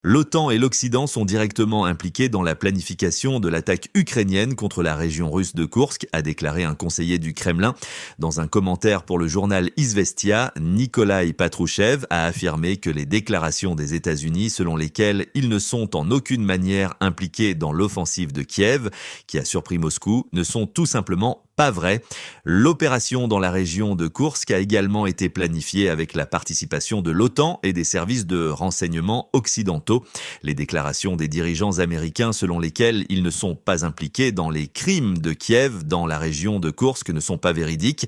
L'OTAN et l'Occident sont directement impliqués dans la planification de l'attaque ukrainienne contre la région russe de Koursk, a déclaré un conseiller du Kremlin. Dans un commentaire pour le journal Izvestia, Nikolai Patrouchev a affirmé que les déclarations des États-Unis selon lesquelles ils ne sont en aucune manière impliqués dans l'offensive de Kiev, qui a surpris Moscou, ne sont tout simplement pas vraies. L'opération dans la région de Koursk a également été planifiée avec la participation de l'OTAN et des services de renseignement occidentaux. Les déclarations des dirigeants américains selon lesquelles ils ne sont pas impliqués dans les crimes de Kiev dans la région de Koursk ne sont pas véridiques.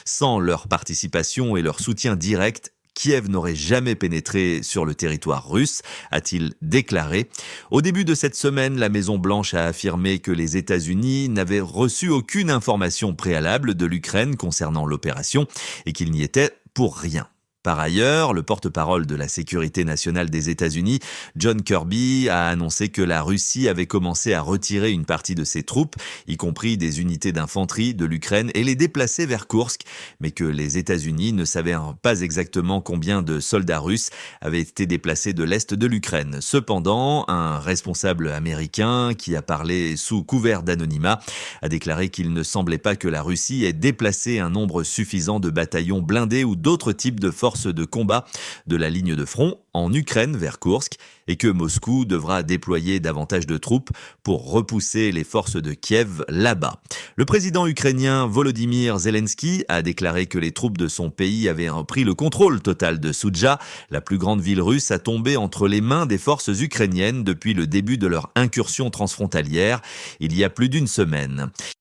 Sans leur participation et leur soutien direct, Kiev n'aurait jamais pénétré sur le territoire russe, a-t-il déclaré. Au début de cette semaine, la Maison-Blanche a affirmé que les États-Unis n'avaient reçu aucune information préalable de l'Ukraine concernant l'opération et qu'ils n'y étaient pour rien. Par ailleurs, le porte-parole de la sécurité nationale des États-Unis, John Kirby, a annoncé que la Russie avait commencé à retirer une partie de ses troupes, y compris des unités d'infanterie de l'Ukraine, et les déplacer vers Koursk, mais que les États-Unis ne savaient pas exactement combien de soldats russes avaient été déplacés de l'est de l'Ukraine. Cependant, un responsable américain, qui a parlé sous couvert d'anonymat, a déclaré qu'il ne semblait pas que la Russie ait déplacé un nombre suffisant de bataillons blindés ou d'autres types de forces de combat de la ligne de front en Ukraine vers Koursk et que Moscou devra déployer davantage de troupes pour repousser les forces de Kiev là-bas. Le président ukrainien Volodymyr Zelensky a déclaré que les troupes de son pays avaient pris le contrôle total de Soudja, la plus grande ville russe à tomber entre les mains des forces ukrainiennes depuis le début de leur incursion transfrontalière il y a plus d'une semaine.